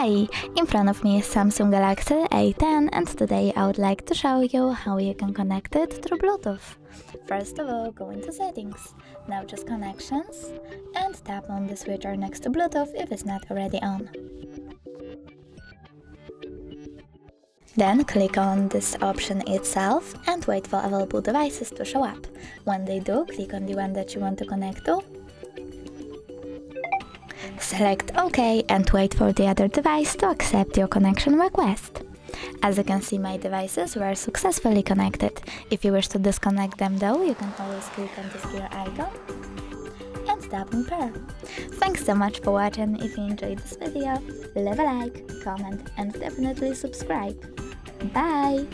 Hi! In front of me is Samsung Galaxy A10 and today I would like to show you how you can connect it through Bluetooth. First of all, go into settings, now choose connections and tap on the switcher next to Bluetooth if it's not already on. Then click on this option itself and wait for available devices to show up. When they do, click on the one that you want to connect to. Select OK and wait for the other device to accept your connection request. As you can see, my devices were successfully connected. If you wish to disconnect them though, you can always click on this gear icon and tap on pair. Thanks so much for watching. If you enjoyed this video, leave a like, comment and definitely subscribe. Bye!